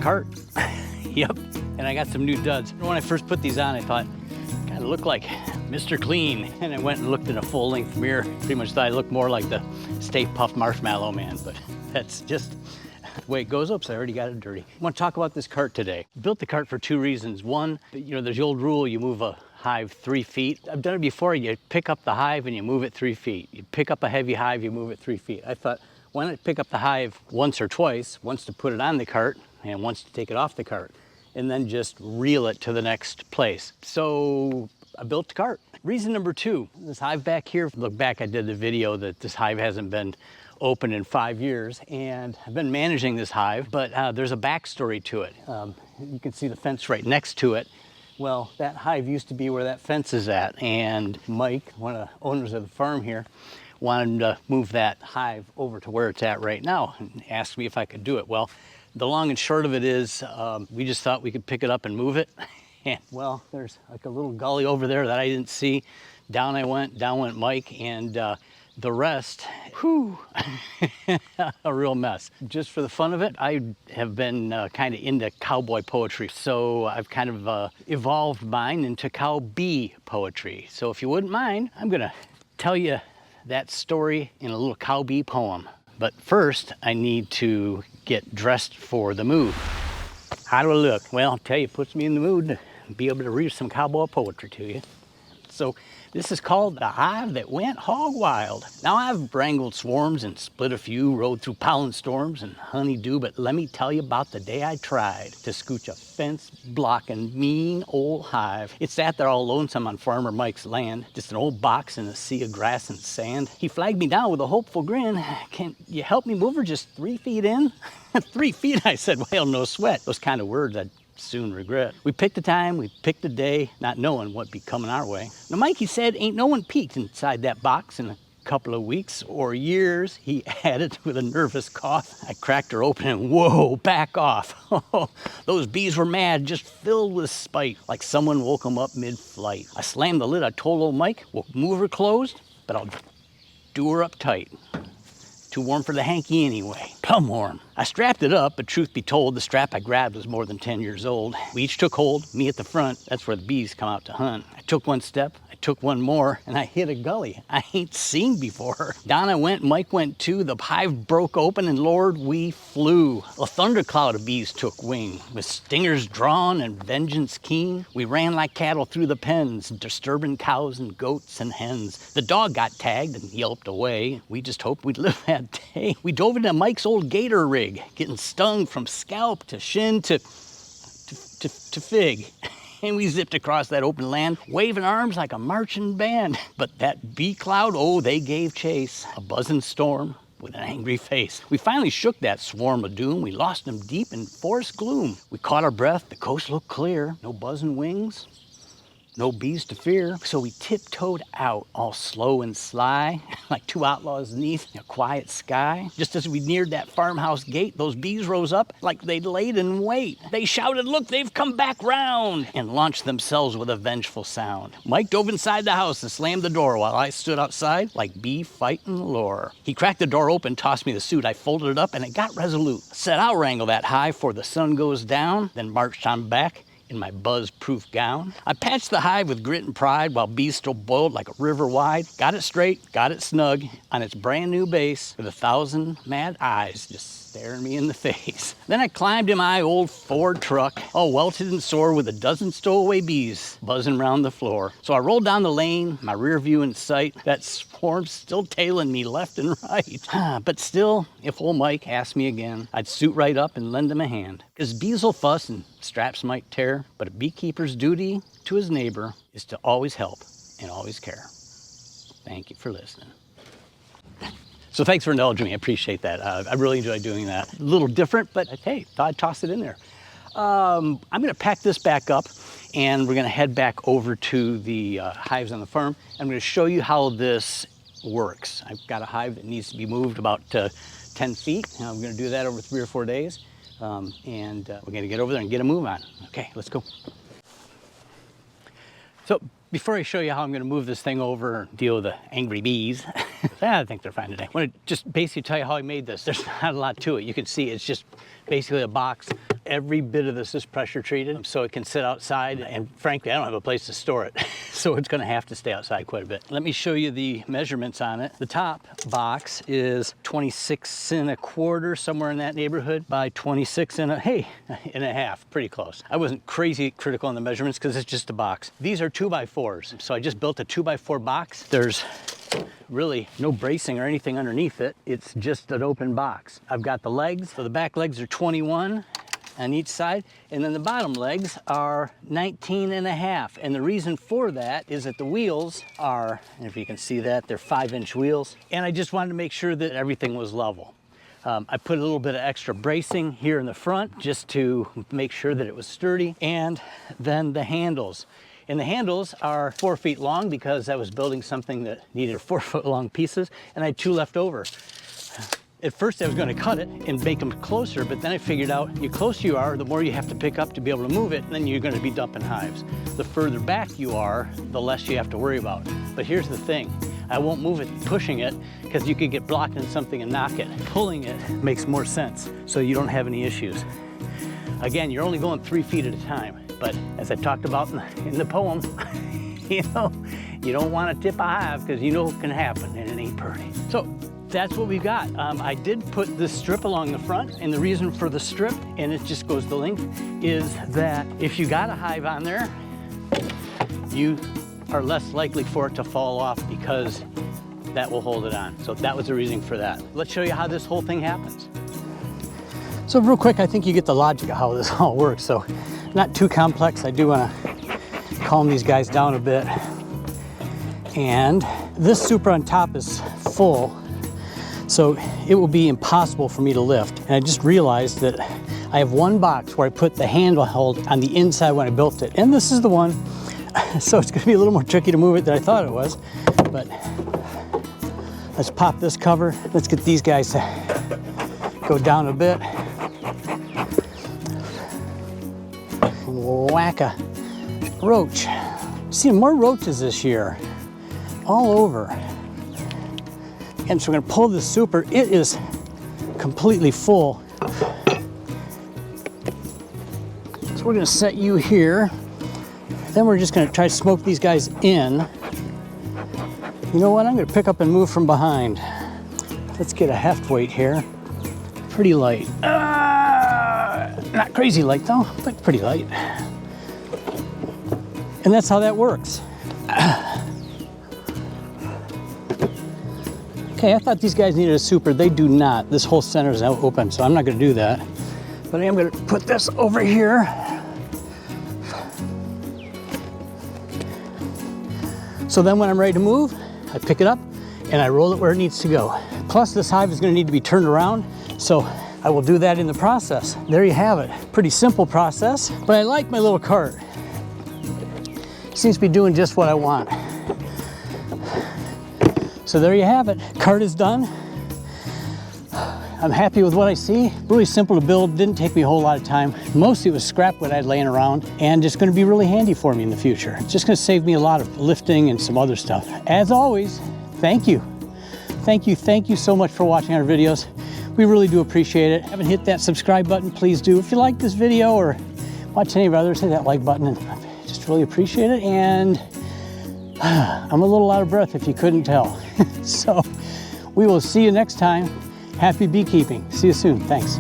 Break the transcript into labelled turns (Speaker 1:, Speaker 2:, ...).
Speaker 1: cart. Yep, and I got some new duds. When I first put these on, I thought, kind of look like Mr. Clean. And I went and looked in a full-length mirror. Pretty much thought I looked more like the Stay Puft Marshmallow Man, but that's just the way it goes. Oops, I already got it dirty. I want to talk about this cart today. I built the cart for two reasons. One, you know, there's the old rule, you move a hive 3 feet. I've done it before. You pick up the hive and you move it 3 feet. You pick up a heavy hive, you move it 3 feet. I thought, why not pick up the hive once or twice, once to put it on the cart and once to take it off the cart, and then just reel it to the next place. So I built the cart. Reason number two, this hive back here, look back, I did the video that this hive hasn't been open in 5 years, and I've been managing this hive, but there's a backstory to it. You can see the fence right next to it. Well, that hive used to be where that fence is at, and Mike, one of the owners of the farm here, wanted to move that hive over to where it's at right now and asked me if I could do it. Well, the long and short of it is we just thought we could pick it up and move it. And well, there's like a little gully over there that I didn't see. Down went Mike, and the rest, whew, a real mess. Just for the fun of it, I have been kind of into cowboy poetry, so I've kind of evolved mine into cow bee poetry. So if you wouldn't mind, I'm gonna tell you that story in a little cow bee poem. But first, I need to get dressed for the move. How do I look? Well, I'll tell you, it puts me in the mood to be able to read some cowboy poetry to you. So this is called The Hive That Went Hog Wild. Now I've wrangled swarms and split a few, rode through pollen storms and honeydew, but let me tell you about the day I tried to scooch a fence-blocking mean old hive. It sat there all lonesome on Farmer Mike's land, just an old box in a sea of grass and sand. He flagged me down with a hopeful grin. Can you help me move her just 3 feet in? 3 feet, I said, well, no sweat. Those kind of words I'd soon regret. We picked a time, we picked a day, not knowing what'd be coming our way. Now, Mikey said, ain't no one peeked inside that box in a couple of weeks or years, he added with a nervous cough. I cracked her open and whoa, back off. Those bees were mad, just filled with spite, like someone woke them up mid-flight. I slammed the lid, I told old Mike, we'll move her closed, but I'll do her up tight. Too warm for the hanky anyway. Plumb warm. I strapped it up, but truth be told, the strap I grabbed was more than 10 years old. We each took hold, me at the front. That's where the bees come out to hunt. I took one step, I took one more, and I hit a gully I ain't seen before. Down I went, Mike went too. The hive broke open, and Lord, we flew. A thundercloud of bees took wing. With stingers drawn and vengeance keen, we ran like cattle through the pens, disturbing cows and goats and hens. The dog got tagged and yelped away. We just hoped we'd live that day. We dove into Mike's old gator rig, getting stung from scalp to shin to fig. And we zipped across that open land, waving arms like a marching band. But that bee cloud, oh, they gave chase. A buzzing storm with an angry face. We finally shook that swarm of doom. We lost them deep in forest gloom. We caught our breath, the coast looked clear. No buzzing wings, no bees to fear. So we tiptoed out, all slow and sly, like two outlaws neath a quiet sky. Just as we neared that farmhouse gate, those bees rose up like they'd laid in wait. They shouted, look, they've come back round, and launched themselves with a vengeful sound. Mike dove inside the house and slammed the door while I stood outside like bee fighting lore. He cracked the door open, tossed me the suit. I folded it up and it got resolute. Said, I'll wrangle that hive before the sun goes down, then marched on back in my buzz-proof gown. I patched the hive with grit and pride while bees still boiled like a river wide. Got it straight, got it snug on its brand new base with 1,000 mad eyes just staring me in the face. Then I climbed in my old Ford truck, all welted and sore with a dozen stowaway bees buzzing around the floor. So I rolled down the lane, my rear view in sight, that swarm still tailing me left and right. But still, if old Mike asked me again, I'd suit right up and lend him a hand. 'Cause bees will fuss and straps might tear, but a beekeeper's duty to his neighbor is to always help and always care. Thank you for listening. So thanks for indulging me. I appreciate that. I really enjoy doing that. A little different, but hey, thought I'd toss it in there. I'm going to pack this back up, and we're going to head back over to the hives on the farm. I'm going to show you how this works. I've got a hive that needs to be moved about 10 feet. I'm going to do that over 3 or 4 days, and we're going to get over there and get a move on. Okay, let's go. So before I show you how I'm going to move this thing over and deal with the angry bees, I think they're fine today. I want to just basically tell you how I made this. There's not a lot to it. You can see it's just basically a box. Every bit of this is pressure treated, so it can sit outside, and frankly, I don't have a place to store it, so it's gonna have to stay outside quite a bit. Let me show you the measurements on it. The top box is 26 1/4, somewhere in that neighborhood, by 26 and a half, pretty close. I wasn't crazy critical on the measurements because it's just a box. These are 2x4s, so I just built a 2x4 box. There's really no bracing or anything underneath it. It's just an open box. I've got the legs, so the back legs are 21 on each side, and then the bottom legs are 19 and a half. And the reason for that is that the wheels are, and if you can see that, they're 5-inch wheels. And I just wanted to make sure that everything was level. I put a little bit of extra bracing here in the front just to make sure that it was sturdy. And then the handles. And the handles are 4 feet long because I was building something that needed 4-foot long pieces, and I had 2 left over. At first I was going to cut it and make them closer, but then I figured out the closer you are, the more you have to pick up to be able to move it, and then you're going to be dumping hives. The further back you are, the less you have to worry about. But here's the thing, I won't move it pushing it because you could get blocked in something and knock it. Pulling it makes more sense, so you don't have any issues. Again, you're only going 3 feet at a time, but as I talked about in the poem, you know, you don't want to tip a hive because you know what can happen, and it ain't pretty. So that's what we've got. I did put this strip along the front, and the reason for the strip, and it just goes the length, is that if you got a hive on there, you are less likely for it to fall off because that will hold it on. So that was the reason for that. Let's show you how this whole thing happens. So real quick, I think you get the logic of how this all works. So not too complex. I do want to calm these guys down a bit. And this super on top is full, so it will be impossible for me to lift. And I just realized that I have one box where I put the handle hold on the inside when I built it. And this is the one, so it's gonna be a little more tricky to move it than I thought it was. But let's pop this cover. Let's get these guys to go down a bit. Whack a roach. See more roaches this year, all over. And so we're gonna pull this super. It is completely full. So we're gonna set you here. Then we're just gonna try to smoke these guys in. You know what? I'm gonna pick up and move from behind. Let's get a heft weight here. Pretty light. Not crazy light though, but pretty light. And that's how that works. Okay, I thought these guys needed a super. They do not. This whole center is now open, so I'm not gonna do that. But I am gonna put this over here. So then when I'm ready to move, I pick it up and I roll it where it needs to go. Plus this hive is gonna need to be turned around, so I will do that in the process. There you have it. Pretty simple process, but I like my little cart. Seems to be doing just what I want. So there you have it. Cart is done. I'm happy with what I see. Really simple to build, didn't take me a whole lot of time. Mostly it was scrap wood I had laying around, and just gonna be really handy for me in the future. It's just gonna save me a lot of lifting and some other stuff. As always, thank you. Thank you so much for watching our videos. We really do appreciate it. If you haven't hit that subscribe button, please do. If you like this video or watch any of our others, hit that like button, and I just really appreciate it. And I'm a little out of breath if you couldn't tell. So we will see you next time. Happy beekeeping. See you soon. Thanks.